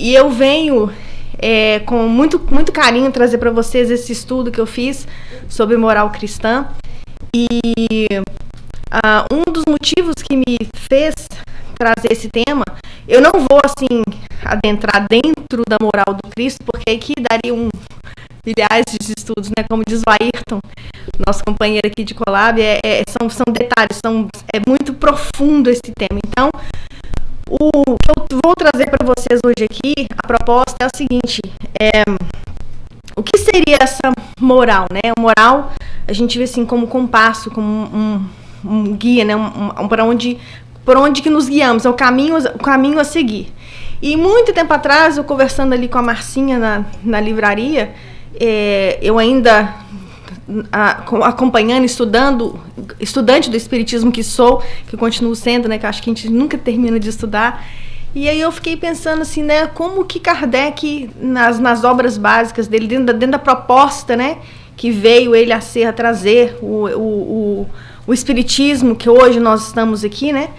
E eu venho com muito carinho trazer para vocês esse estudo que eu fiz sobre moral cristã. E um dos motivos que me fez trazer esse tema, eu não vou assim adentrar dentro da moral do Cristo, porque aqui daria milhares de estudos, né? Como diz o Ayrton, nosso companheiro aqui de Collab, são detalhes, é muito profundo esse tema. Então, o que eu vou trazer para vocês hoje aqui, a proposta é o seguinte: o que seria essa moral, né? A moral, a gente vê assim como compasso, como um guia, né? Por onde que nos guiamos, é o caminho a seguir. E muito tempo atrás, eu conversando ali com a Marcinha na livraria, eu ainda acompanhando, estudante do Espiritismo que continuo sendo, né, que acho que a gente nunca termina de estudar. E aí eu fiquei pensando assim, né, como que Kardec, nas obras básicas dele, dentro da proposta, né, que veio ele a trazer o Espiritismo, que hoje nós estamos aqui, né,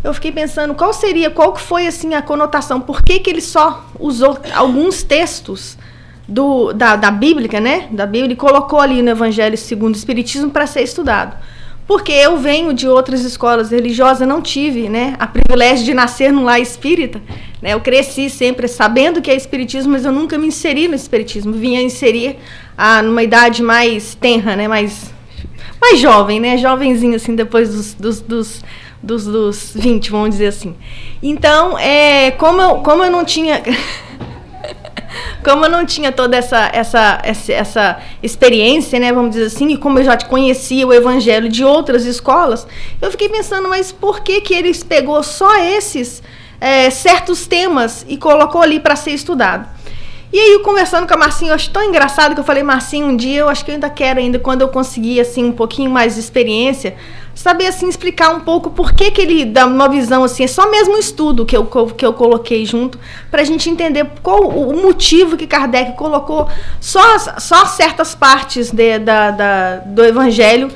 eu fiquei pensando qual que foi assim a conotação, por que ele só usou alguns textos da Bíblia, né, da Bíblia, e colocou ali no Evangelho segundo o Espiritismo para ser estudado. Porque eu venho de outras escolas religiosas, não tive, né, a privilégio de nascer num lar espírita, né, eu cresci sempre sabendo que é espiritismo, mas eu nunca me inseri no espiritismo, vinha inserir numa idade mais tenra, né, mais jovem, né, jovenzinho assim, depois dos 20, vamos dizer assim. Então, como eu não tinha como eu não tinha toda essa experiência, né, vamos dizer assim, e como eu já conhecia o Evangelho de outras escolas, eu fiquei pensando, mas por que eles pegou só esses certos temas e colocou ali para ser estudado? E aí, eu conversando com a Marcinha, eu acho tão engraçado que eu falei, Marcinha, um dia eu acho que eu ainda quero, quando eu conseguir assim, um pouquinho mais de experiência, saber assim, explicar um pouco por que ele dá uma visão assim, é só mesmo um estudo que eu coloquei junto, para a gente entender qual o motivo que Kardec colocou só certas partes do Evangelho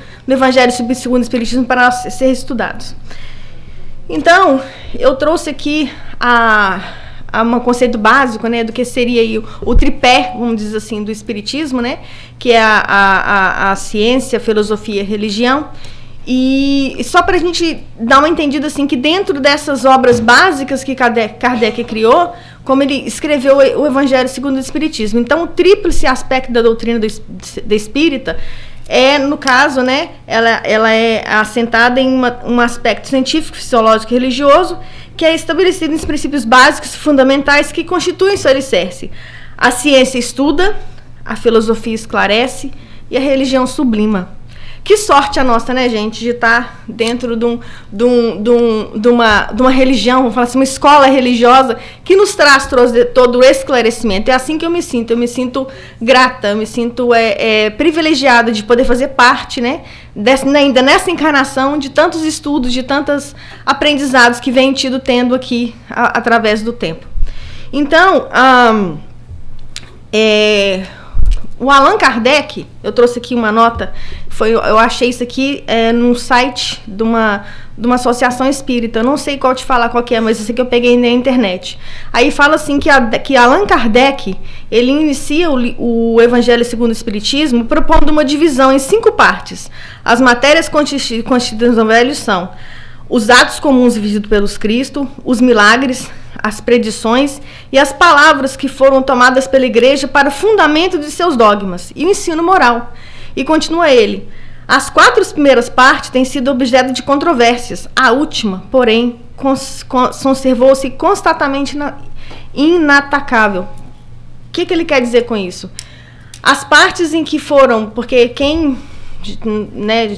segundo o Espiritismo para ser estudados. Então, eu trouxe aqui um conceito básico, né, do que seria aí o tripé, vamos dizer assim, do Espiritismo, né, que é a ciência, a filosofia e a religião. E só para a gente dar uma entendida assim, que dentro dessas obras básicas que Kardec criou, como ele escreveu o Evangelho segundo o Espiritismo. Então, o tríplice aspecto da doutrina da espírita no caso, né, ela é assentada em um aspecto científico, fisiológico e religioso, que é estabelecido nos princípios básicos e fundamentais que constituem seu alicerce. A ciência estuda, a filosofia esclarece e a religião sublima. Que sorte a nossa, né, gente, de estar dentro de uma religião, vamos falar assim, uma escola religiosa que nos traz todo o esclarecimento. É assim que eu me sinto grata, eu me sinto privilegiada de poder fazer parte, né, ainda nessa encarnação, de tantos estudos, de tantos aprendizados que venho tendo aqui através do tempo. Então, o Allan Kardec, eu trouxe aqui uma nota, eu achei isso aqui num site de uma associação espírita, eu não sei te falar qual que é, mas isso aqui eu peguei na internet. Aí fala assim que Allan Kardec, ele inicia o Evangelho segundo o Espiritismo propondo uma divisão em 5 partes. As matérias constituídas no Evangelho são os atos comuns vividos pelos Cristo, os milagres, as predições e as palavras que foram tomadas pela Igreja para o fundamento de seus dogmas e o ensino moral. E continua ele: as 4 primeiras partes têm sido objeto de controvérsias. A última, porém, conservou-se constantemente inatacável. O que ele quer dizer com isso? As partes em que foram, porque quem, né,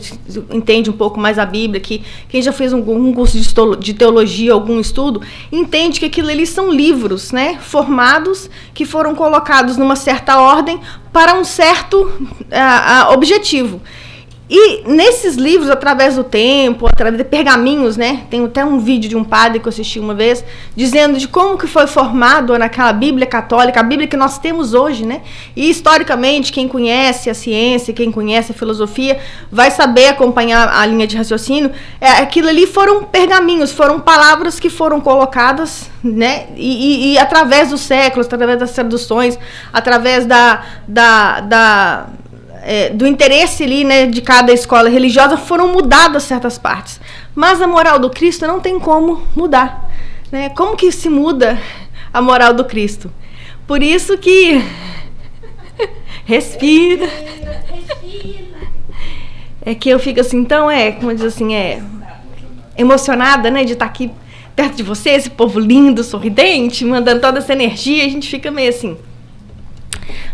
entende um pouco mais a Bíblia, quem já fez um curso de teologia, algum estudo, entende que aquilo ali são livros, né, formados, que foram colocados numa certa ordem para um certo objetivo. E nesses livros, através do tempo, através de pergaminhos, né? Tem até um vídeo de um padre que eu assisti uma vez, dizendo de como que foi formado naquela Bíblia católica, a Bíblia que nós temos hoje, né? E historicamente, quem conhece a ciência, quem conhece a filosofia, vai saber acompanhar a linha de raciocínio. Aquilo ali foram pergaminhos, foram palavras que foram colocadas, né? E através dos séculos, através das traduções, através do interesse ali, né, de cada escola religiosa, foram mudadas certas partes. Mas a moral do Cristo não tem como mudar, né? Como que se muda a moral do Cristo? Por isso que respira. É que eu fico assim, então como diz assim, emocionada, né, de estar aqui perto de você, esse povo lindo, sorridente, mandando toda essa energia, a gente fica meio assim.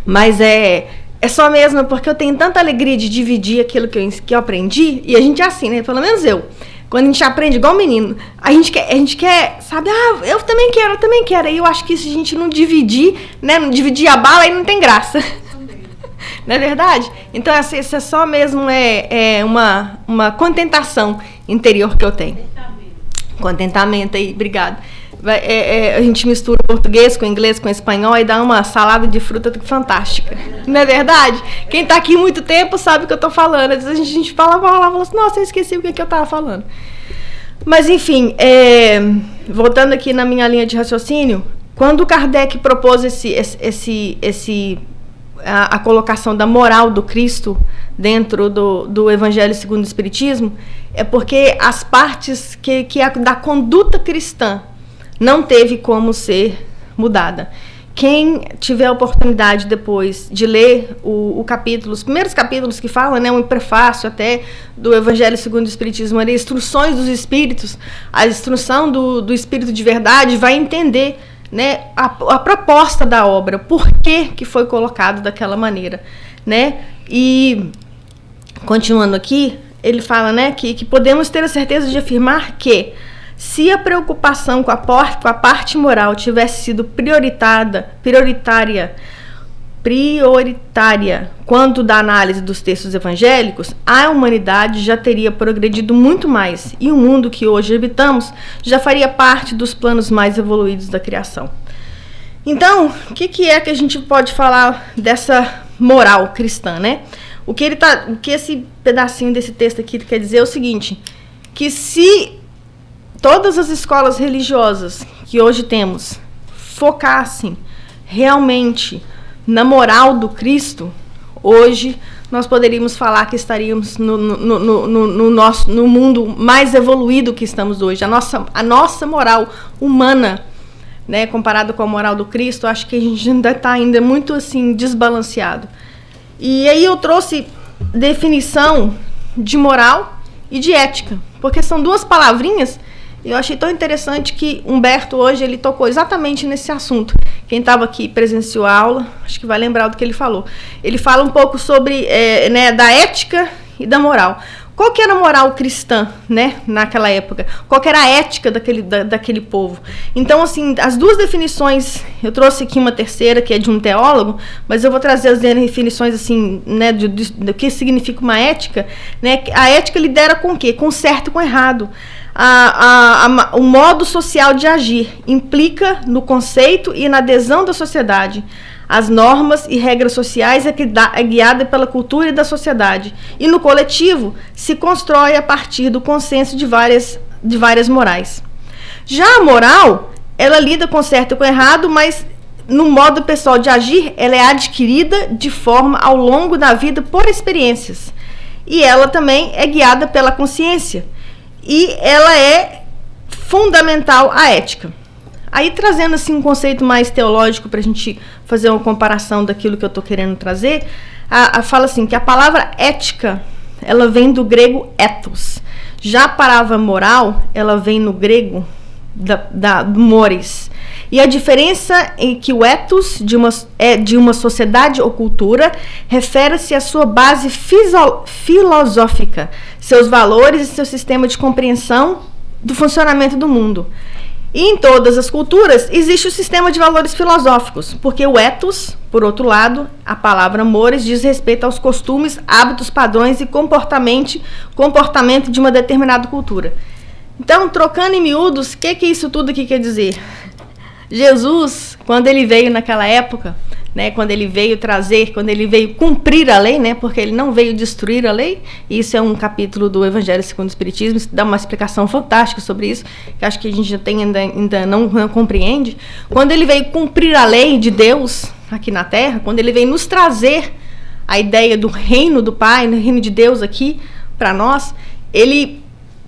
Mas é só mesmo porque eu tenho tanta alegria de dividir aquilo que eu aprendi, e a gente é assim, né? Pelo menos eu. Quando a gente aprende igual menino, a gente quer, sabe? Eu também quero. E eu acho que se a gente não dividir, né? Não dividir a bala, aí não tem graça. Não é verdade? Então, isso é só mesmo uma contentação interior que eu tenho. Contentamento aí, obrigado. A gente mistura o português com o inglês com o espanhol e dá uma salada de fruta fantástica. Não é verdade? Quem está aqui muito tempo sabe o que eu estou falando. Às vezes a gente fala assim, nossa, eu esqueci o que eu estava falando. Mas, enfim, voltando aqui na minha linha de raciocínio, quando Kardec propôs a colocação da moral do Cristo dentro do Evangelho segundo o Espiritismo, é porque as partes da conduta cristã não teve como ser mudada. Quem tiver a oportunidade depois de ler os primeiros capítulos que falam, né, um prefácio até do Evangelho segundo o Espiritismo, ali, instruções dos Espíritos, a instrução do Espírito de verdade, vai entender, né, a proposta da obra, por que foi colocado daquela maneira, né? E continuando aqui, ele fala, né, que podemos ter a certeza de afirmar que se a preocupação com a parte moral tivesse sido prioritária quanto da análise dos textos evangélicos, a humanidade já teria progredido muito mais e o mundo que hoje habitamos já faria parte dos planos mais evoluídos da criação. Então, o que é que a gente pode falar dessa moral cristã, né? O que esse pedacinho desse texto aqui quer dizer é o seguinte, que se todas as escolas religiosas que hoje temos focassem realmente na moral do Cristo, hoje nós poderíamos falar que estaríamos no mundo mais evoluído que estamos hoje. A nossa moral humana, né, comparado com a moral do Cristo, acho que a gente ainda está muito assim desbalanceado. E aí eu trouxe definição de moral e de ética, porque são duas palavrinhas. E eu achei tão interessante que Humberto hoje ele tocou exatamente nesse assunto. Quem estava aqui presenciou a aula, acho que vai lembrar do que ele falou. Ele fala um pouco sobre né, da ética e da moral. Qual que era a moral cristã, né, naquela época? Qual que era a ética daquele povo? Então, assim, as duas definições, eu trouxe aqui uma terceira, que é de um teólogo, mas eu vou trazer as definições, assim, né, do que significa uma ética, né? A ética lidera com o quê? Com certo e com errado. O modo social de agir implica no conceito e na adesão da sociedade. As normas e regras sociais é guiada pela cultura e da sociedade. E no coletivo se constrói a partir do consenso de várias morais. Já a moral, ela lida com certo e com errado, mas no modo pessoal de agir, ela é adquirida de forma ao longo da vida por experiências. E ela também é guiada pela consciência. E ela é fundamental à ética. Aí, trazendo assim, um conceito mais teológico para a gente fazer uma comparação daquilo que eu estou querendo trazer, fala assim, que a palavra ética, ela vem do grego ethos. Já a palavra moral, ela vem no grego do mores. E a diferença em que o ethos de uma sociedade ou cultura refere-se à sua base filosófica, seus valores e seu sistema de compreensão do funcionamento do mundo. E em todas as culturas existe o sistema de valores filosóficos, porque o ethos, por outro lado, a palavra mores, diz respeito aos costumes, hábitos, padrões e comportamento de uma determinada cultura. Então, trocando em miúdos, o que isso tudo aqui quer dizer? Jesus, quando ele veio naquela época, né, quando ele veio cumprir a lei, né, porque ele não veio destruir a lei, e isso é um capítulo do Evangelho segundo o Espiritismo, isso dá uma explicação fantástica sobre isso, que acho que a gente ainda não compreende. Quando ele veio cumprir a lei de Deus aqui na Terra, quando ele veio nos trazer a ideia do reino do Pai, do reino de Deus aqui para nós,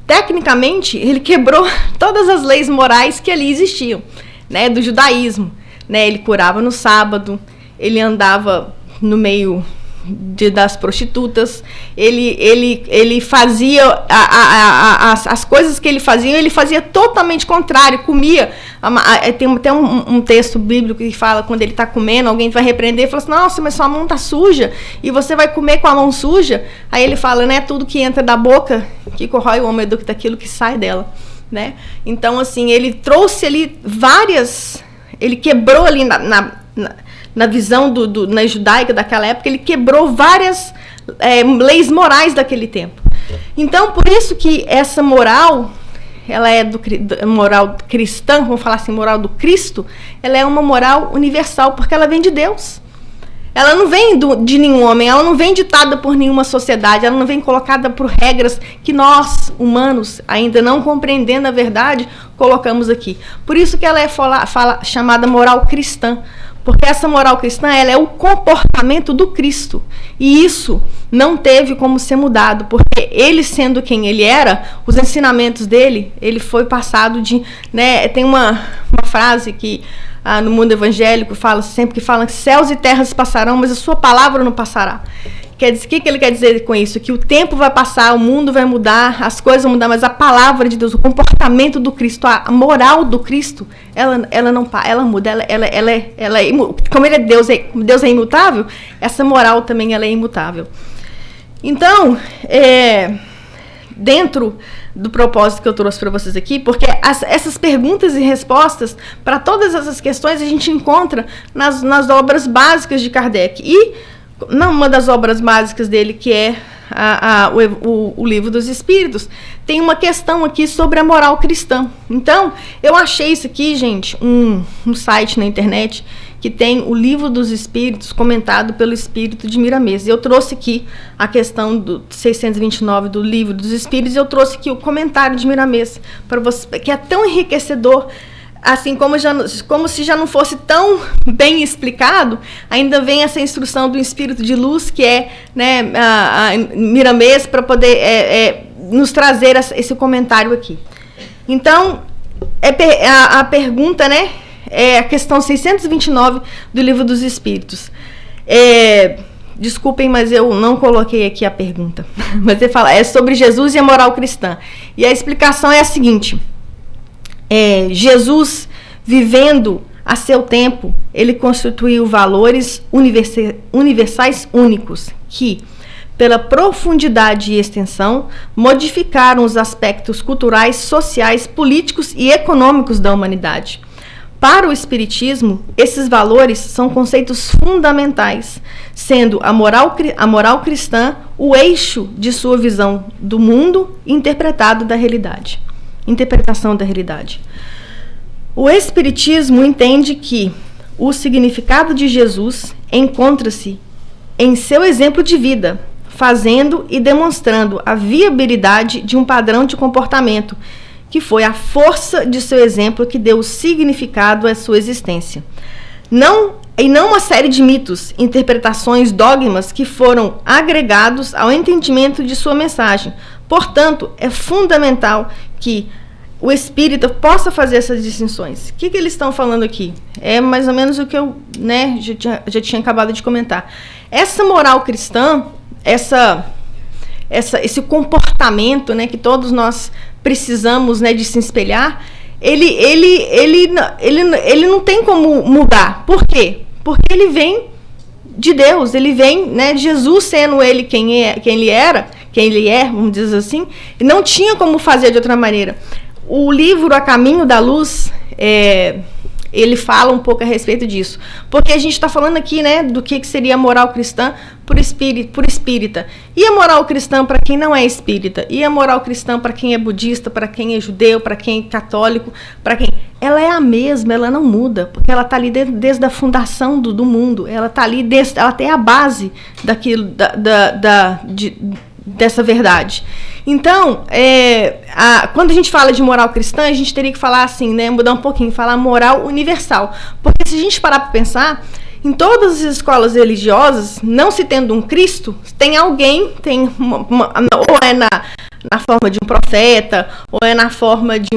tecnicamente, ele quebrou todas as leis morais que ali existiam, né, do judaísmo, né, ele curava no sábado, ele andava no meio das prostitutas, ele fazia as coisas que ele fazia totalmente contrário, comia. Tem até um texto bíblico que fala, quando ele está comendo, alguém vai repreender e fala assim, nossa, mas sua mão está suja, e você vai comer com a mão suja? Aí ele fala, né, tudo que entra da boca, que corrói o homem é daquilo que sai dela, né? Então, assim, ele trouxe ali ele quebrou ali na visão na judaica daquela época, ele quebrou várias leis morais daquele tempo. Então, por isso que essa moral, ela é moral cristã, vamos falar assim, moral do Cristo, ela é uma moral universal, porque ela vem de Deus. Ela não vem de nenhum homem, ela não vem ditada por nenhuma sociedade, ela não vem colocada por regras que nós, humanos, ainda não compreendendo a verdade, colocamos aqui. Por isso que ela é chamada moral cristã, porque essa moral cristã, ela é o comportamento do Cristo. E isso não teve como ser mudado, porque ele, sendo quem ele era, os ensinamentos dele, ele foi passado de... né, tem uma frase que no mundo evangélico sempre que fala que céus e terras passarão, mas a sua palavra não passará. O que ele quer dizer com isso? Que o tempo vai passar, o mundo vai mudar, as coisas vão mudar, mas a palavra de Deus, o comportamento do Cristo, a moral do Cristo, ela não muda, ela é como ele é Deus é imutável, essa moral também ela é imutável. Então, dentro do propósito que eu trouxe para vocês aqui, porque essas perguntas e respostas para todas essas questões a gente encontra nas obras básicas de Kardec. E numa das obras básicas dele, que é o Livro dos Espíritos, tem uma questão aqui sobre a moral cristã. Então, eu achei isso aqui, gente, um site na internet que tem o Livro dos Espíritos comentado pelo Espírito de Miramês. Eu trouxe aqui a questão do 629 do Livro dos Espíritos, e eu trouxe aqui o comentário de Miramês para você, que é tão enriquecedor, assim como se já não fosse tão bem explicado, ainda vem essa instrução do Espírito de Luz, que é, né, Miramês, para poder nos trazer esse comentário aqui. Então, a pergunta, né, é a questão 629 do Livro dos Espíritos. Desculpem, mas eu não coloquei aqui a pergunta. Mas ele fala, é sobre Jesus e a moral cristã. E a explicação é a seguinte: Jesus, vivendo a seu tempo, ele constituiu valores universais únicos, que, pela profundidade e extensão, modificaram os aspectos culturais, sociais, políticos e econômicos da humanidade. Para o Espiritismo, esses valores são conceitos fundamentais, sendo a moral cristã o eixo de sua visão do mundo e interpretação da realidade. O Espiritismo entende que o significado de Jesus encontra-se em seu exemplo de vida, fazendo e demonstrando a viabilidade de um padrão de comportamento, que foi a força de seu exemplo que deu o significado à sua existência. Não uma série de mitos, interpretações, dogmas que foram agregados ao entendimento de sua mensagem. Portanto, é fundamental que o espírita possa fazer essas distinções. O que eles estão falando aqui? É mais ou menos o que eu, né, já tinha acabado de comentar. Essa moral cristã, esse comportamento, né, que todos nós precisamos, né, de se espelhar, ele não tem como mudar. Por quê? Porque ele vem de Deus, ele vem, né, Jesus sendo ele quem ele é, vamos dizer assim, e não tinha como fazer de outra maneira. o livro A Caminho da Luz, ele fala um pouco a respeito disso. Porque a gente está falando aqui, né, do que seria a moral cristã por espírita. E a moral cristã para quem não é espírita? E a moral cristã para quem é budista, para quem é judeu, para quem é católico, para quem... Ela é a mesma, ela não muda, porque ela está ali desde a fundação do mundo. Ela está ali, ela tem a base daquilo, dessa verdade. Então, quando a gente fala de moral cristã, a gente teria que falar assim, né, mudar um pouquinho, falar moral universal. Porque se a gente parar para pensar, em todas as escolas religiosas, não se tendo um Cristo, tem alguém, ou é na forma de um profeta, ou é na forma de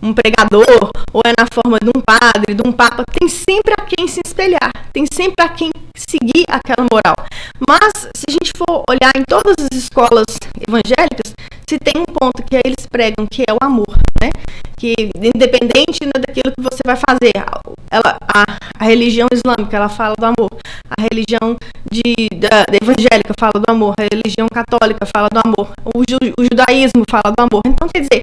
um pregador, ou é na forma de um padre, de um papa, tem sempre a quem se espelhar, tem sempre a quem seguir aquela moral. Mas, se a gente for olhar em todas as escolas evangélicas, se tem um ponto que eles pregam, que é o amor, né? Que independente, né, daquilo que você vai fazer, a religião islâmica, ela fala do amor, a religião da evangélica fala do amor, a religião católica fala do amor, o judaísmo fala do amor. Então, quer dizer,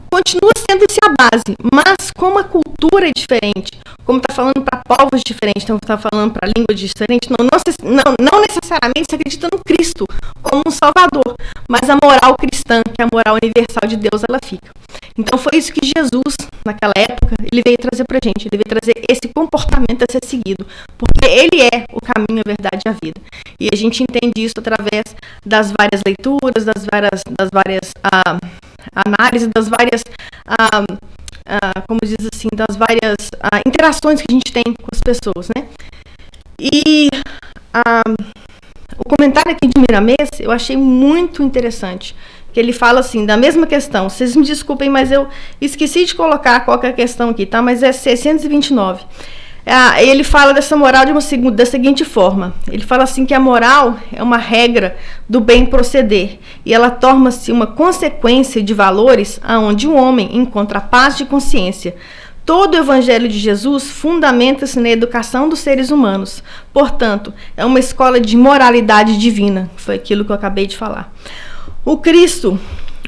continua sendo-se a base, mas como a cultura é diferente, como está falando para povos diferentes, então está falando para línguas diferentes, não necessariamente se acredita no Cristo como um salvador, mas a moral cristã, que é a moral universal de Deus, ela fica. Então foi isso que Jesus, naquela época, ele veio trazer para a gente, ele veio trazer esse comportamento a ser seguido, porque ele é o caminho, a verdade e a vida. E a gente entende isso através das várias leituras, das várias análises, das várias, como diz assim, das várias interações que a gente tem com as pessoas, né? E o comentário aqui de Miramês eu achei muito interessante, que ele fala assim, da mesma questão, vocês me desculpem, mas eu esqueci de colocar qual que é a questão aqui, tá? Mas é 629. Ele fala dessa moral da seguinte forma, ele fala assim que a moral é uma regra do bem proceder, e ela torna-se uma consequência de valores aonde o homem encontra paz de consciência. Todo o Evangelho de Jesus fundamenta-se na educação dos seres humanos. Portanto, é uma escola de moralidade divina. Foi aquilo que eu acabei de falar. O Cristo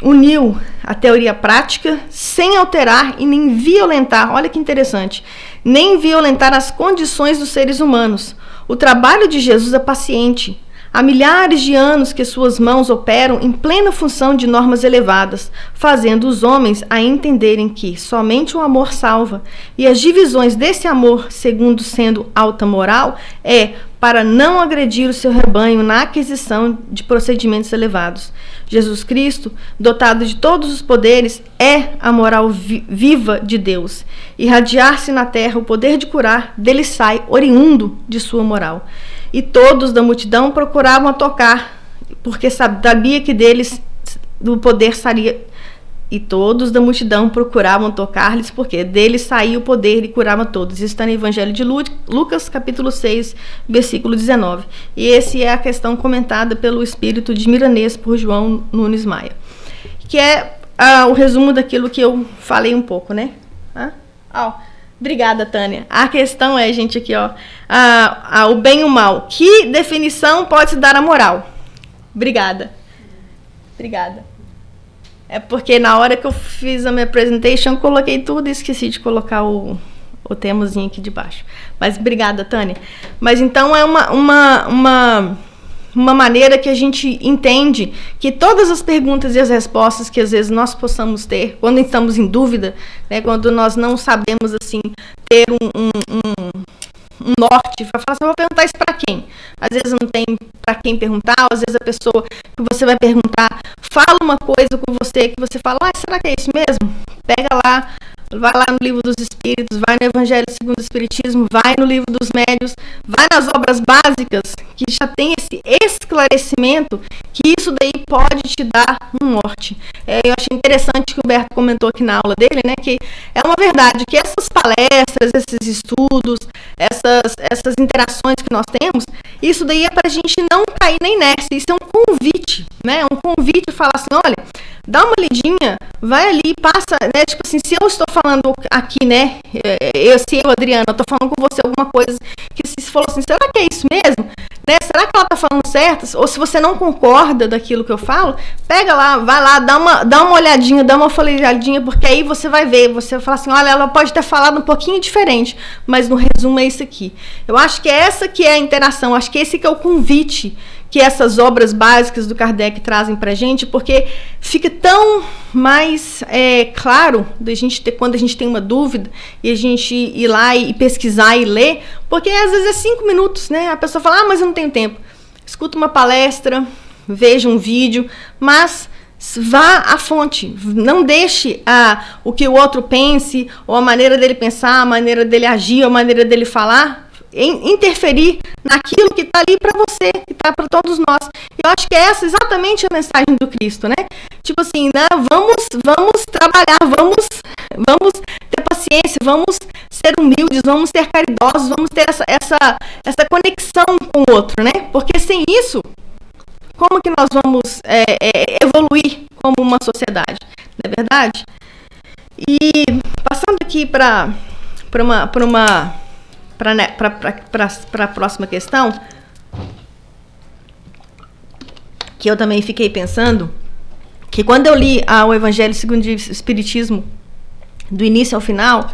uniu a teoria prática sem alterar e nem violentar, olha que interessante, nem violentar as condições dos seres humanos. O trabalho de Jesus é paciente. Há milhares de anos que suas mãos operam em plena função de normas elevadas, fazendo os homens a entenderem que somente o amor salva, e as divisões desse amor, segundo sendo alta moral, para não agredir o seu rebanho na aquisição de procedimentos elevados. Jesus Cristo, dotado de todos os poderes, é a moral viva de Deus. Irradiar-se na terra o poder de curar, dele sai, oriundo de sua moral. E todos da multidão procuravam tocar, porque sabia que deles do poder saía. E todos da multidão procuravam tocar-lhes, porque deles saía o poder e curava todos. Isso está no Evangelho de Lucas, capítulo 6, versículo 19. E essa é a questão comentada pelo Espírito de Miramês por João Nunes Maia, que é o resumo daquilo que eu falei um pouco, né? Obrigada, Tânia. A questão é, gente, aqui, o bem e o mal. Que definição pode se dar à moral? Obrigada. É porque na hora que eu fiz a minha apresentation, eu coloquei tudo e esqueci de colocar o temozinho aqui de baixo. Mas obrigada, Tânia. Mas então é uma maneira que a gente entende que todas as perguntas e as respostas que às vezes nós possamos ter, quando estamos em dúvida, né, quando nós não sabemos assim ter um norte, para falar assim, eu vou perguntar isso para quem? Às vezes não tem para quem perguntar, às vezes a pessoa que você vai perguntar fala uma coisa com você que você fala, será que é isso mesmo? Pega lá, vai lá no livro dos Espíritos, vai no Evangelho segundo o Espiritismo, vai no livro dos Médiuns, vai nas obras básicas, que já tem esse esclarecimento, que isso daí pode te dar um norte. Eu achei interessante que o Humberto comentou aqui na aula dele, né, que é uma verdade, que essas palestras, esses estudos, essas interações que nós temos, isso daí é para a gente não cair na inércia, isso é um convite, né, um convite a falar assim, olha, dá uma lidinha, Vai ali, passa, né? Tipo assim, se eu estou falando aqui, né? Adriana, eu estou falando com você alguma coisa que se falou assim, será que é isso mesmo? Né? Será que ela está falando certo? Ou se você não concorda daquilo que eu falo, pega lá, vai lá, dá uma olhadinha, dá uma folheadinha, porque aí você vai ver, você vai falar assim, olha, ela pode ter falado um pouquinho diferente, mas no resumo é isso aqui. Eu acho que essa que é a interação, acho que esse que é o convite que essas obras básicas do Kardec trazem pra gente, porque fica tão mais claro da gente ter, quando a gente tem uma dúvida e a gente ir lá e pesquisar e ler, porque às vezes é 5 minutos, né? A pessoa fala, mas eu não tenho tempo. Escuta uma palestra, veja um vídeo, mas vá à fonte, não deixe o que o outro pense, ou a maneira dele pensar, a maneira dele agir, a maneira dele falar, interferir naquilo que está ali para você, que está para todos nós. Eu acho que essa é exatamente a mensagem do Cristo, né? Tipo assim, né? Vamos trabalhar, vamos ter paciência, vamos ser humildes, vamos ser caridosos, vamos ter essa conexão com o outro, né? Porque sem isso, como que nós vamos evoluir como uma sociedade, não é verdade? E passando aqui para a próxima questão, que eu também fiquei pensando, que quando eu li o Evangelho segundo o Espiritismo, do início ao final,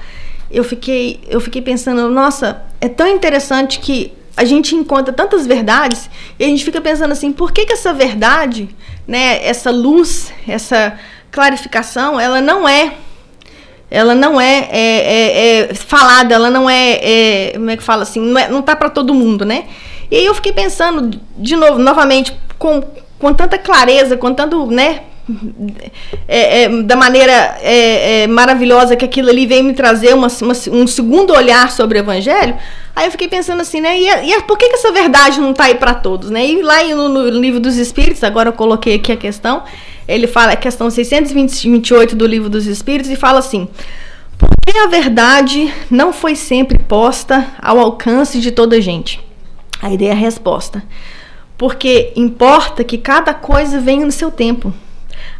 eu fiquei pensando, nossa, é tão interessante que a gente encontra tantas verdades, e a gente fica pensando assim, por que essa verdade, né, essa luz, essa clarificação, ela não é falada, ela não é, como é que fala assim, não tá para todo mundo, né? E aí eu fiquei pensando, novamente, com tanta clareza, com tanto, né, da maneira maravilhosa que aquilo ali veio me trazer um segundo olhar sobre o Evangelho. Aí eu fiquei pensando assim, né, e por que essa verdade não tá aí para todos, né? E lá no Livro dos Espíritos, agora eu coloquei aqui a questão, ele fala, a questão 628 do Livro dos Espíritos, e fala assim: porque a verdade não foi sempre posta ao alcance de toda a gente? Aí dei a resposta: porque importa que cada coisa venha no seu tempo.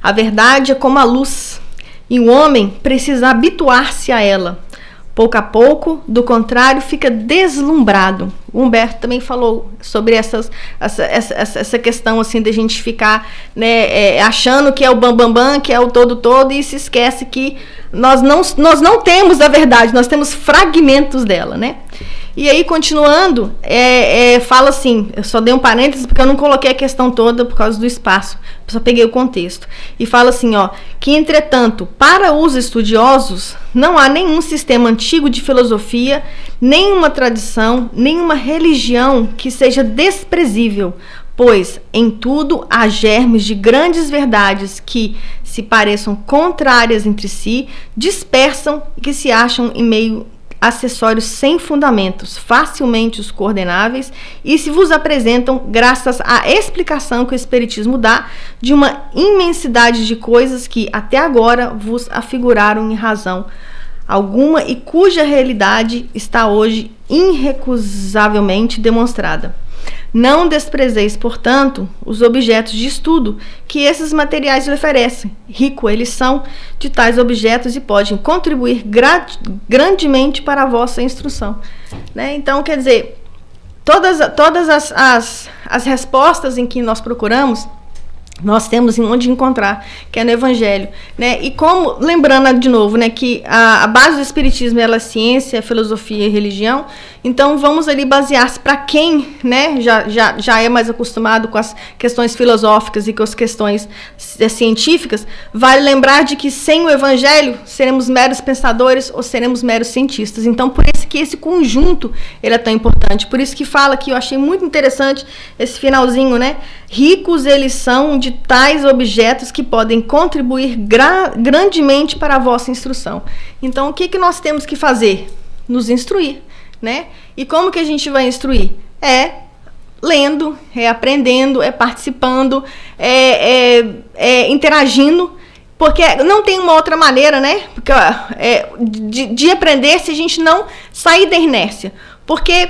A verdade é como a luz, e o homem precisa habituar-se a ela. Pouco a pouco, do contrário, fica deslumbrado. O Humberto também falou sobre essa questão assim, de a gente ficar, né, achando que é o bambambam, que é o todo, e se esquece que nós não temos a verdade, nós temos fragmentos dela, né? E aí, continuando, fala assim, eu só dei um parênteses porque eu não coloquei a questão toda por causa do espaço, só peguei o contexto. E fala assim, que entretanto, para os estudiosos, não há nenhum sistema antigo de filosofia, nenhuma tradição, nenhuma religião que seja desprezível, pois em tudo há germes de grandes verdades que se pareçam contrárias entre si, dispersam e que se acham em meio acessórios sem fundamentos, facilmente os coordenáveis, e se vos apresentam graças à explicação que o Espiritismo dá de uma imensidade de coisas que até agora vos afiguraram em razão alguma e cuja realidade está hoje irrecusavelmente demonstrada. Não desprezeis, portanto, os objetos de estudo que esses materiais lhe oferecem. Rico eles são de tais objetos e podem contribuir grandemente para a vossa instrução. Né? Então, quer dizer, todas as respostas em que nós procuramos, nós temos onde encontrar, que é no Evangelho, né? E como, lembrando de novo, né, que a base do Espiritismo é a ciência, a filosofia e a religião, então vamos ali basear-se para quem, né, já é mais acostumado com as questões filosóficas e com as questões científicas, vale lembrar de que sem o Evangelho seremos meros pensadores ou seremos meros cientistas. Então, por isso que esse conjunto ele é tão importante. Por isso que fala aqui, eu achei muito interessante esse finalzinho, né? Ricos eles são de tais objetos que podem contribuir grandemente para a vossa instrução. Então, o que nós temos que fazer? Nos instruir, né? E como que a gente vai instruir? Lendo, aprendendo, participando, interagindo, porque não tem uma outra maneira, né? Porque, de aprender se a gente não sair da inércia. Porque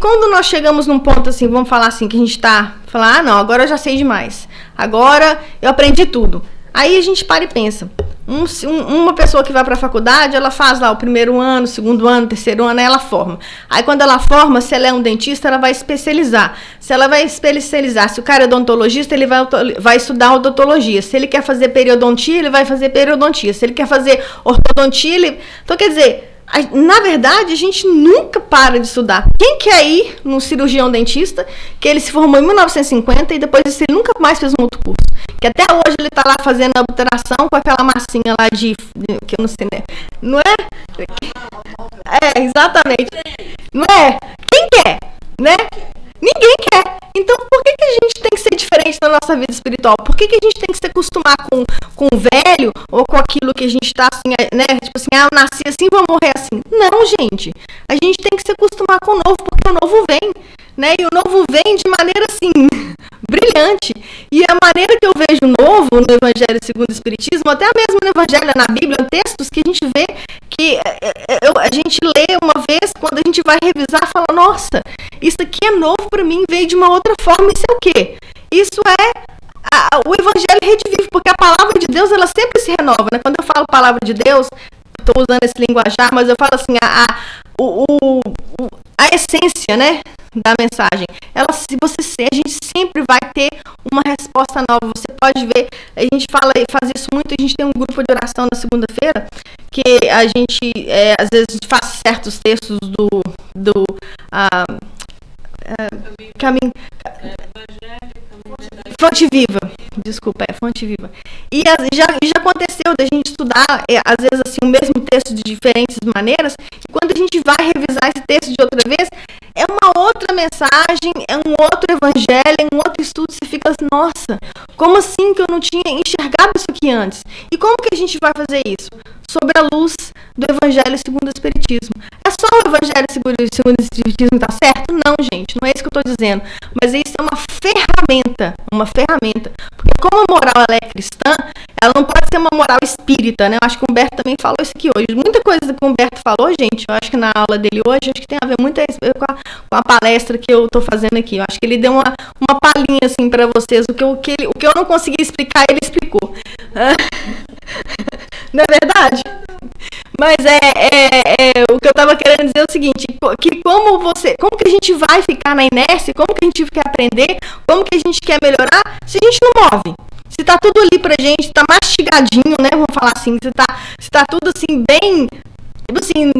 quando nós chegamos num ponto assim, vamos falar assim, que a gente está falando, não, agora eu já sei demais, agora eu aprendi tudo. Aí a gente para e pensa. Uma pessoa que vai para a faculdade, ela faz lá o primeiro ano, segundo ano, terceiro ano, aí ela forma. Aí quando ela forma, se ela é um dentista, ela vai especializar. Se ela vai especializar, se o cara é odontologista, ele vai estudar odontologia. Se ele quer fazer periodontia, ele vai fazer periodontia. Se ele quer fazer ortodontia, Então, quer dizer, na verdade, a gente nunca para de estudar. Quem quer ir num cirurgião dentista, que ele se formou em 1950 e depois disso ele nunca mais fez um outro curso? Que até hoje ele tá lá fazendo a obturação com aquela massinha lá que eu não sei, né? Não é? É, exatamente. Não é? Quem quer? Né? Ninguém quer. Então, por que a gente tem que ser diferente na nossa vida espiritual? Por que a gente tem que se acostumar com o velho ou com aquilo que a gente tá assim, né? Tipo assim, eu nasci assim, vou morrer assim. Não, gente. A gente tem que se acostumar com o novo, porque o novo vem, né? E o novo vem de maneira assim, brilhante. E a maneira que eu vejo o novo no Evangelho segundo o Espiritismo, até mesmo no Evangelho, na Bíblia, textos que a gente vê que a gente lê uma vez, quando a gente vai revisar, fala, nossa, isso aqui é novo para mim, veio de uma outra forma. Isso é o quê? Isso é o Evangelho redivivo, porque a palavra de Deus, ela sempre se renova, né? Quando eu falo palavra de Deus, estou usando esse linguajar, mas eu falo assim, a essência, né, da mensagem, a gente sempre vai ter uma resposta nova. Você pode ver, a gente faz isso muito, a gente tem um grupo de oração na segunda-feira, que a gente, às vezes, faz certos textos do caminho... Fonte Viva, desculpa, Fonte Viva. E já aconteceu da gente estudar, às vezes, assim, o mesmo texto de diferentes maneiras, e quando a gente vai revisar esse texto de outra vez, é uma outra mensagem, é um outro evangelho, é um outro estudo, você fica assim, nossa, como assim que eu não tinha enxergado isso aqui antes? E como que a gente vai fazer isso? Sobre a luz do Evangelho segundo o Espiritismo. É só o Evangelho segundo o Espiritismo que está certo? Não, gente, não é isso que eu estou dizendo. Mas isso é uma ferramenta. Porque como a moral ela é cristã, ela não pode ser uma moral espírita, né? Eu acho que o Humberto também falou isso aqui hoje. Muita coisa que o Humberto falou, gente, eu acho que na aula dele hoje, acho que tem a ver muito com a palestra que eu estou fazendo aqui. Eu acho que ele deu uma palhinha, assim, para vocês. O que eu não consegui explicar, ele explicou. Não é verdade? Mas o que eu estava querendo dizer é o seguinte, que como que a gente vai ficar na inércia, como que a gente quer aprender, como que a gente quer melhorar, se a gente não move. Se tá tudo ali pra gente, tá mastigadinho, né, vamos falar assim, se tá tudo assim, bem... Assim,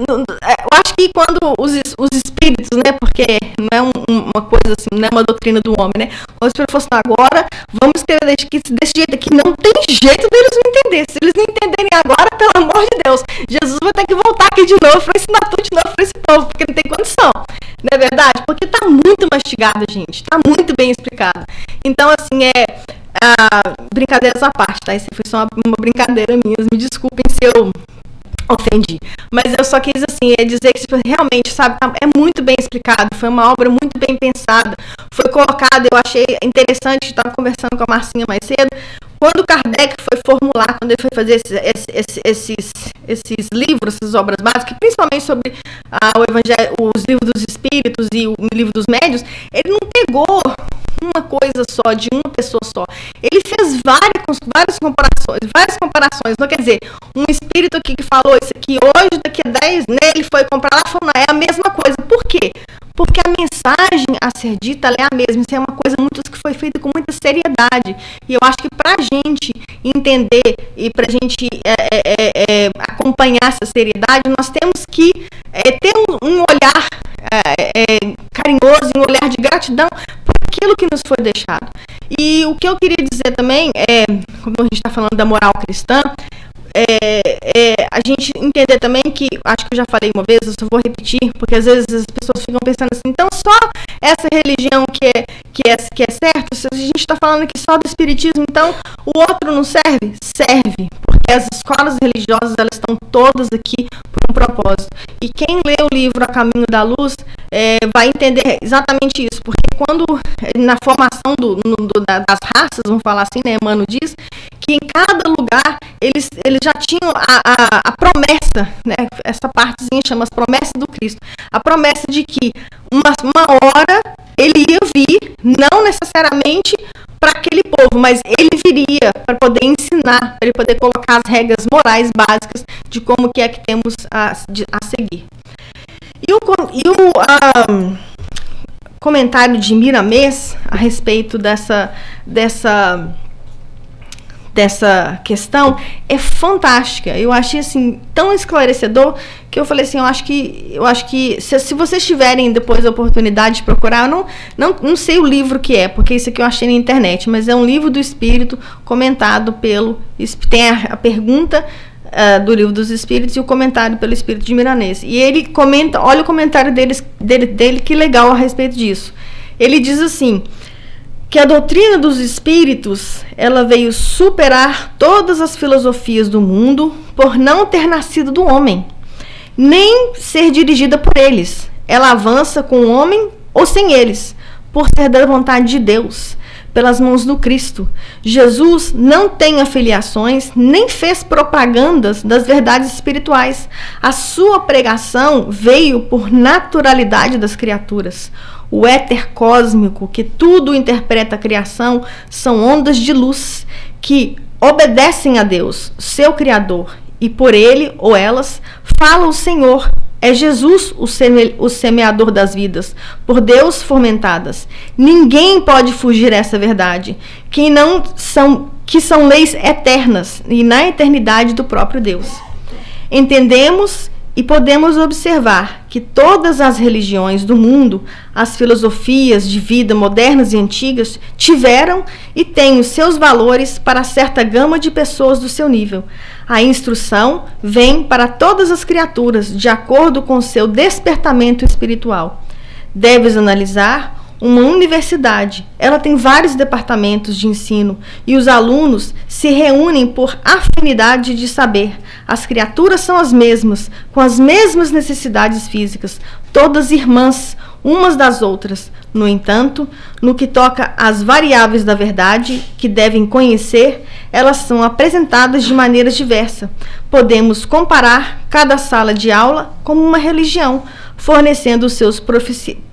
eu acho que quando os espíritos, né, porque não é uma coisa assim, não é uma doutrina do homem, né, quando os espíritos fossem agora, vamos escrever desse jeito aqui, não tem jeito deles não entender. Se eles não entenderem agora, pelo amor de Deus, Jesus vai ter que voltar aqui de novo para ensinar tudo de novo para esse povo, porque não tem condição, não é verdade? Porque tá muito mastigado, gente, tá muito bem explicado. Então, assim, brincadeiras à parte, tá? Isso foi só uma brincadeira minha, me desculpem se eu ofendi, mas eu só quis assim, dizer que realmente, sabe, é muito bem explicado, foi uma obra muito bem pensada, foi colocada, eu achei interessante, estava conversando com a Marcinha mais cedo, quando Kardec foi formular, quando ele foi fazer esses livros, essas obras básicas, principalmente sobre o Evangelho, os livros dos Espíritos e o livro dos Médiuns, ele não pegou uma coisa só, de uma pessoa só. Ele fez várias comparações. Não quer dizer, um espírito aqui que falou isso aqui hoje, daqui a 10, né, ele foi comprar lá e falou, não, é a mesma coisa. Por quê? Porque a mensagem a ser dita ela é a mesma. Isso é uma coisa que foi feita com muita seriedade. E eu acho que pra gente entender e pra gente acompanhar essa seriedade, nós temos que ter um olhar carinhoso e um olhar de gratidão por aquilo que nos foi deixado. E o que eu queria dizer também, como a gente está falando da moral cristã, a gente entender também que, acho que eu já falei uma vez, eu só vou repetir, porque às vezes as pessoas ficam pensando assim, então só essa religião que é certo, se a gente está falando aqui só do espiritismo, então o outro não serve? Serve, porque as escolas religiosas, elas estão todas aqui por um propósito. E quem lê o livro A Caminho da Luz vai entender exatamente isso, porque quando na formação das raças, vamos falar assim, né, Emmanuel diz que em cada lugar eles já tinham a promessa, né? Essa partezinha chama as promessas do Cristo. A promessa de que uma hora ele ia vir, não necessariamente para aquele povo, mas ele viria para poder ensinar, para ele poder colocar as regras morais básicas de como que é que temos a seguir. E o comentário de Miramês a respeito dessa questão é fantástica. Eu achei assim tão esclarecedor que eu falei assim, eu acho que se vocês tiverem depois a oportunidade de procurar, eu não sei o livro que é, porque isso aqui eu achei na internet, mas é um livro do Espírito comentado tem a pergunta do Livro dos Espíritos e o comentário pelo Espírito de Miramês. E ele comenta, olha o comentário dele, que legal a respeito disso. Ele diz assim, que a doutrina dos espíritos, ela veio superar todas as filosofias do mundo por não ter nascido do homem, nem ser dirigida por eles. Ela avança com o homem ou sem eles, por ser da vontade de Deus, pelas mãos do Cristo. Jesus não tem afiliações, nem fez propagandas das verdades espirituais. A sua pregação veio por naturalidade das criaturas. O éter cósmico, que tudo interpreta a criação, são ondas de luz que obedecem a Deus, seu Criador, e por ele ou elas fala o Senhor. É Jesus o semeador das vidas, por Deus fomentadas. Ninguém pode fugir dessa verdade, que são leis eternas e na eternidade do próprio Deus. Entendemos e podemos observar que todas as religiões do mundo, as filosofias de vida modernas e antigas, tiveram e têm os seus valores para certa gama de pessoas do seu nível. A instrução vem para todas as criaturas, de acordo com seu despertamento espiritual. Deves analisar uma universidade. Ela tem vários departamentos de ensino e os alunos se reúnem por afinidade de saber. As criaturas são as mesmas, com as mesmas necessidades físicas, todas irmãs, umas das outras. No entanto, no que toca às variáveis da verdade que devem conhecer, elas são apresentadas de maneiras diversas. Podemos comparar cada sala de aula como uma religião, fornecendo aos seus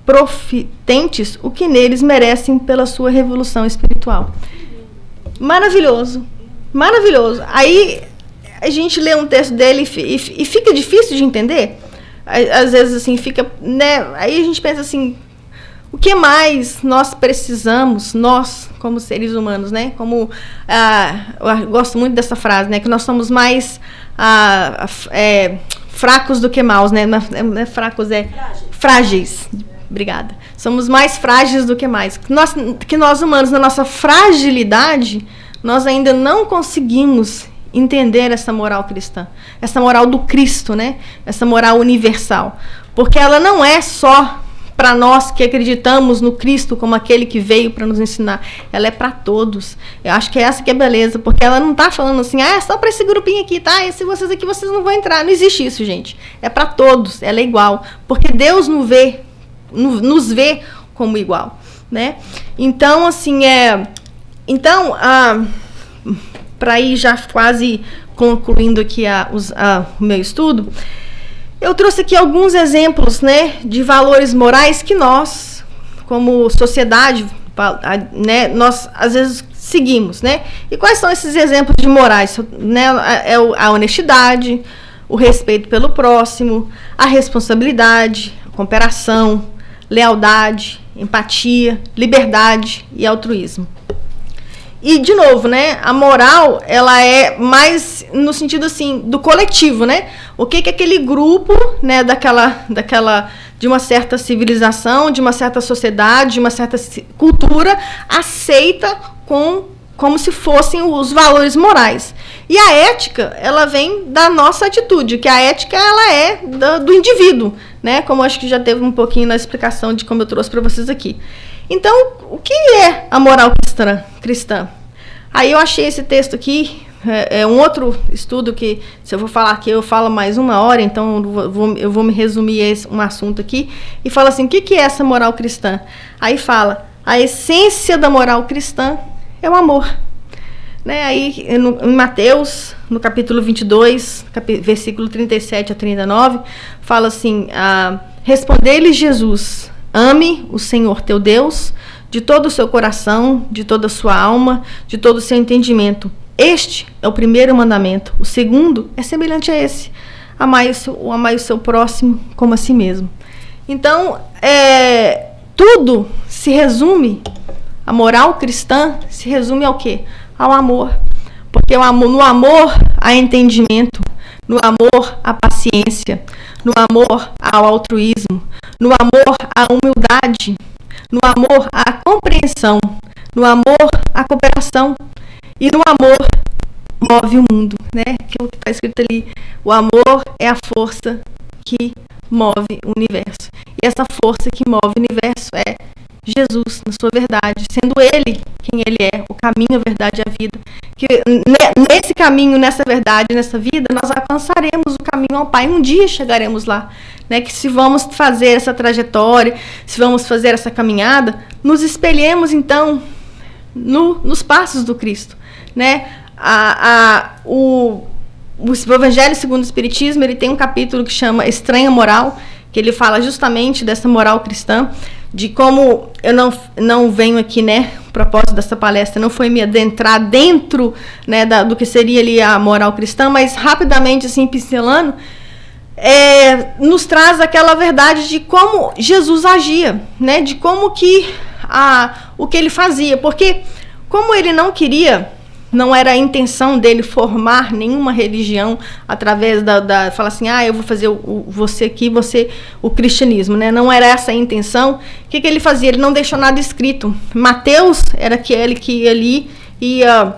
profitentes o que neles merecem pela sua revolução espiritual. Maravilhoso, maravilhoso. Aí a gente lê um texto dele e fica difícil de entender. Às vezes assim fica, né? Aí a gente pensa assim, o que mais nós precisamos, nós como seres humanos, né? Como eu gosto muito dessa frase, né? Que nós somos mais fracos do que maus, né? Não é fracos, é frágeis. Obrigada. Somos mais frágeis do que mais. Que nós humanos, na nossa fragilidade, nós ainda não conseguimos entender essa moral cristã, essa moral do Cristo, né? Essa moral universal, porque ela não é só para nós que acreditamos no Cristo como aquele que veio para nos ensinar, ela é para todos. Eu acho que é essa que é a beleza, porque ela não está falando assim, é só para esse grupinho aqui, tá? Esse vocês aqui, vocês não vão entrar. Não existe isso, gente. É para todos, ela é igual, porque Deus nos vê como igual, né? Então, assim, para ir já quase concluindo aqui o meu estudo, eu trouxe aqui alguns exemplos, né, de valores morais que nós, como sociedade, né, nós às vezes seguimos, né? E quais são esses exemplos de morais? Né? É a honestidade, o respeito pelo próximo, a responsabilidade, a cooperação, lealdade, empatia, liberdade e altruísmo. E, de novo, né, a moral, ela é mais no sentido, assim, do coletivo, né? O que aquele grupo, né, de uma certa civilização, de uma certa sociedade, de uma certa cultura, aceita como se fossem os valores morais. E a ética, ela vem da nossa atitude, que a ética, ela é do indivíduo, né? Como acho que já teve um pouquinho na explicação de como eu trouxe para vocês aqui. Então, o que é a moral cristã? Aí eu achei esse texto aqui, é um outro estudo que, se eu vou falar aqui, eu falo mais 1 hora, então eu vou me resumir um assunto aqui, e fala assim, o que é essa moral cristã? Aí fala, a essência da moral cristã é o amor. né? Aí em Mateus, no capítulo 22, versículo 37 a 39, fala assim, respondeu-lhe Jesus, ame o Senhor teu Deus de todo o seu coração, de toda a sua alma, de todo o seu entendimento. Este é o primeiro mandamento. O segundo é semelhante a esse, amai o seu próximo como a si mesmo. Então, tudo se resume, a moral cristã se resume ao quê? Ao amor. Porque no amor há entendimento, no amor há paciência, no amor há altruísmo, no amor há humildade, no amor há compreensão, no amor há cooperação, e no amor move o mundo, né? Que é o que está escrito ali. O amor é a força que move o universo. E essa força que move o universo é Jesus, na sua verdade, sendo Ele quem Ele é, o caminho, a verdade e a vida. Que nesse caminho, nessa verdade, nessa vida, nós alcançaremos o caminho ao Pai. Um dia chegaremos lá, né? Que se vamos fazer essa trajetória, se vamos fazer essa caminhada, nos espelhemos então nos passos do Cristo, né? O Evangelho segundo o Espiritismo, ele tem um capítulo que chama Estranha Moral, que ele fala justamente dessa moral cristã, de como eu não venho aqui, né, o propósito dessa palestra não foi me adentrar dentro, né, do que seria ali a moral cristã, mas rapidamente, assim, pincelando, nos traz aquela verdade de como Jesus agia, né, de como que o que ele fazia, porque como ele não era a intenção dele formar nenhuma religião através falar assim, eu vou fazer você aqui, você o cristianismo, né? Não era essa a intenção. O que ele fazia? Ele não deixou nada escrito. Mateus era aquele que ali ia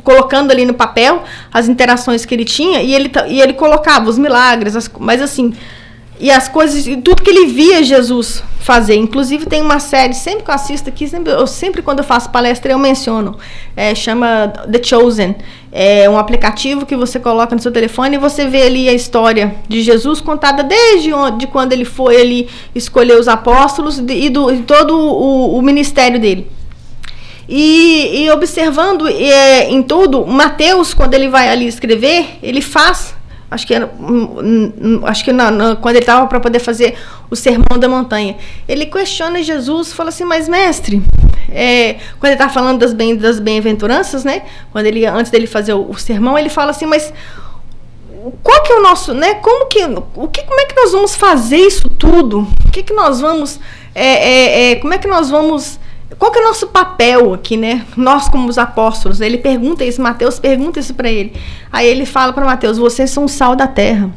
colocando ali no papel as interações que ele tinha, e ele colocava os milagres, mas assim, e as coisas, e tudo que ele via Jesus fazer. Inclusive tem uma série, sempre que eu assisto aqui, sempre quando eu faço palestra eu menciono, chama The Chosen, é um aplicativo que você coloca no seu telefone e você vê ali a história de Jesus contada desde quando ele foi ali escolher os apóstolos e todo o ministério dele. E observando em tudo, Mateus, quando ele vai ali escrever, ele faz, quando ele estava para poder fazer o Sermão da Montanha, ele questiona Jesus, fala assim, mas mestre, quando ele está falando das bem-aventuranças, né, antes dele fazer o sermão, ele fala assim, mas qual que é o nosso, né, como é que nós vamos fazer isso tudo? O que nós vamos, como é que nós vamos, qual que é o nosso papel aqui, né? Nós como os apóstolos, ele pergunta isso, Mateus pergunta isso para ele. Aí ele fala para Mateus, vocês são o sal da terra.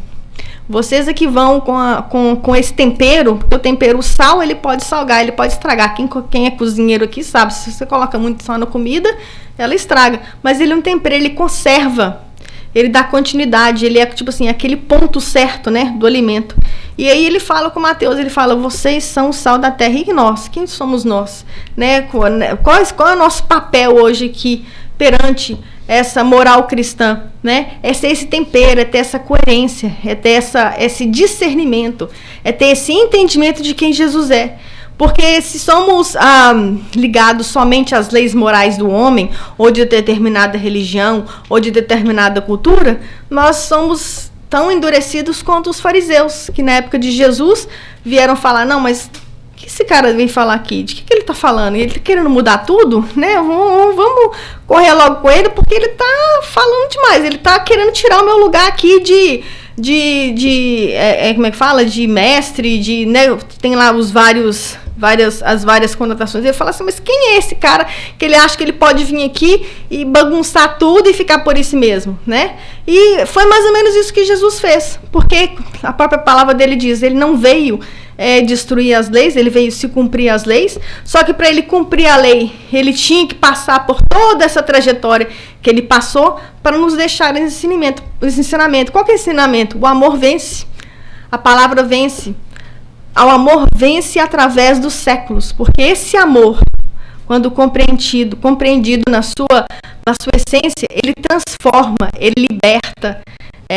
Vocês é que vão com esse tempero, porque o tempero, o sal, ele pode salgar, ele pode estragar. Quem é cozinheiro aqui sabe, se você coloca muito sal na comida, ela estraga. Mas ele não tempera, ele conserva. Ele dá continuidade, ele é tipo assim, aquele ponto certo, né, do alimento. E aí ele fala com Mateus, ele fala, vocês são o sal da terra, e nós? Quem somos nós? Né? Qual é o nosso papel hoje aqui perante essa moral cristã? Né? É ter esse tempero, é ter essa coerência, é ter esse discernimento, é ter esse entendimento de quem Jesus é. Porque se somos ligados somente às leis morais do homem, ou de determinada religião, ou de determinada cultura, nós somos tão endurecidos quanto os fariseus, que na época de Jesus vieram falar, não, mas o que esse cara vem falar aqui? De que ele está falando? Ele está querendo mudar tudo? Né? Vamos correr logo com ele, porque ele está falando demais, ele está querendo tirar o meu lugar aqui como é que fala? De mestre, né? Tem lá as várias conotações. Ele fala assim, mas quem é esse cara que ele acha que ele pode vir aqui e bagunçar tudo e ficar por isso mesmo, né? E foi mais ou menos isso que Jesus fez, porque a própria palavra dele diz, ele não veio destruir as leis, ele veio se cumprir as leis, só que para ele cumprir a lei, ele tinha que passar por toda essa trajetória que ele passou para nos deixar esse ensinamento. Qual que é o ensinamento? O amor vence, a palavra vence. O amor vence através dos séculos, porque esse amor, quando compreendido na sua essência, ele transforma, ele liberta.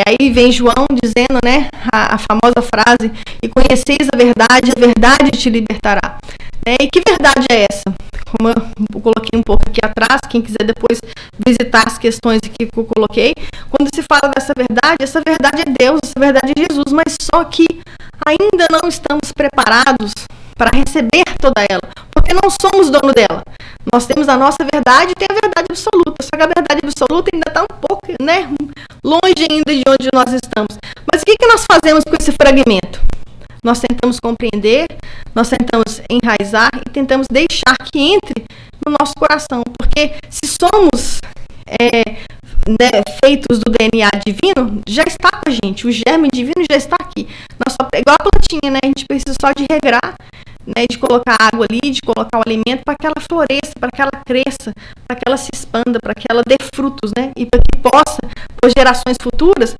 Aí vem João dizendo, né, a famosa frase, e conheceis a verdade te libertará. né? E que verdade é essa? Como eu coloquei um pouco aqui atrás, quem quiser depois visitar as questões aqui que eu coloquei, quando se fala dessa verdade, essa verdade é Deus, essa verdade é Jesus, mas só que ainda não estamos preparados para receber toda ela, porque não somos dono dela. Nós temos a nossa verdade e tem a verdade absoluta, só que a verdade absoluta ainda está um pouco, né, longe ainda de onde nós estamos. Mas o que nós fazemos com esse fragmento? Nós tentamos compreender, nós tentamos enraizar e tentamos deixar que entre no nosso coração, porque se somos feitos do DNA divino, já está com a gente, o germe divino já está aqui. Nós só, igual a plantinha, né? A gente precisa só de regrar, né? De colocar água ali, de colocar o alimento para que ela floresça, para que ela cresça, para que ela se expanda, para que ela dê frutos, né? E para que possa, por gerações futuras,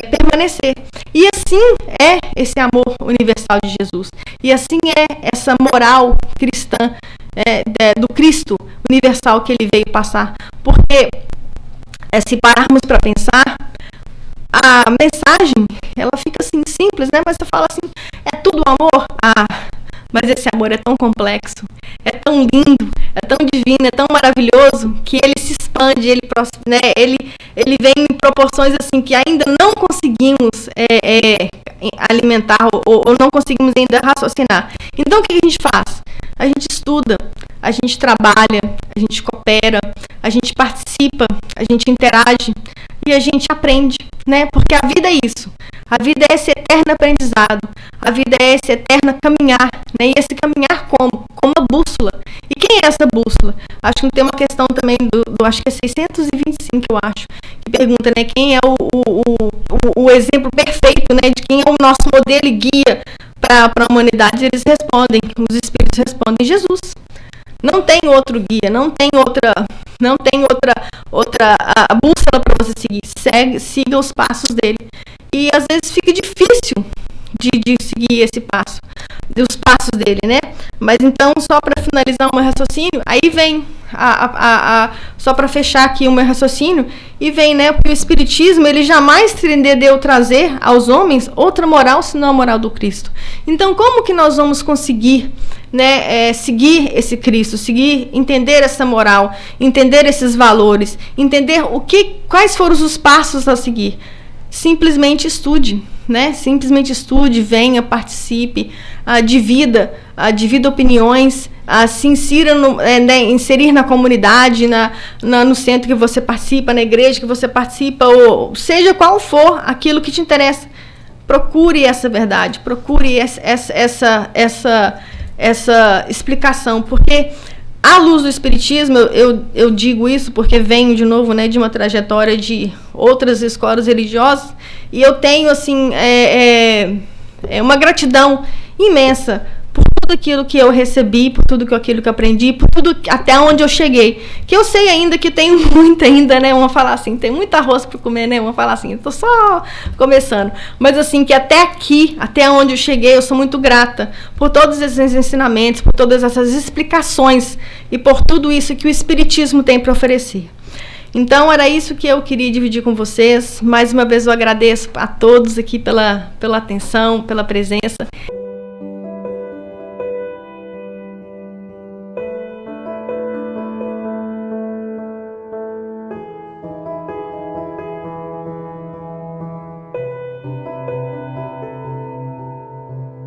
permanecer. E assim é esse amor universal de Jesus. E assim é essa moral cristã do Cristo universal que ele veio passar. Porque se pararmos para pensar, a mensagem, ela fica assim simples, né? Mas você fala assim, é tudo amor? Mas esse amor é tão complexo, é tão lindo, é tão divino, é tão maravilhoso, que ele se expande, ele vem em proporções assim que ainda não conseguimos alimentar ou não conseguimos ainda raciocinar. Então o que a gente faz? A gente estuda, a gente trabalha, a gente coopera, a gente participa, a gente interage e a gente aprende, né? Porque a vida é isso. A vida é esse eterno aprendizado. A vida é esse eterno caminhar, né? E esse caminhar como? Como uma bússola. E quem é essa bússola? Acho que tem uma questão também acho que é 625, eu acho, que pergunta, né? Quem é o exemplo perfeito, né? De quem é o nosso modelo e guia para a humanidade. Eles respondem, os espíritos respondem, Jesus. Não tem outro guia, não tem outra a bússola para você seguir. Siga os passos dele. E às vezes fica difícil de seguir os passos dele, né? Mas então, só para finalizar o meu raciocínio, aí vem só para fechar aqui o meu raciocínio, e vem, né? Porque o Espiritismo, ele jamais pretendeu trazer aos homens outra moral senão a moral do Cristo. Então, como que nós vamos conseguir, né, seguir esse Cristo, entender essa moral, entender esses valores, entender quais foram os passos a seguir? Simplesmente estude, né? Simplesmente estude, venha, participe, divida opiniões, se insira inserir na comunidade, no centro que você participa, na igreja que você participa, ou seja qual for aquilo que te interessa. Procure essa verdade, procure essa explicação, porque à luz do Espiritismo, eu digo isso porque venho de novo, né, de uma trajetória de outras escolas religiosas, e eu tenho assim uma gratidão imensa por tudo aquilo que eu recebi, por tudo aquilo que eu aprendi, por tudo até onde eu cheguei. Que eu sei ainda que tem muito ainda, né? Vamos falar assim, tem muito arroz para comer, né? Vamos falar assim, estou só começando. Mas assim, que até aqui, até onde eu cheguei, eu sou muito grata por todos esses ensinamentos, por todas essas explicações e por tudo isso que o Espiritismo tem para oferecer. Então, era isso que eu queria dividir com vocês. Mais uma vez, eu agradeço a todos aqui pela atenção, pela presença.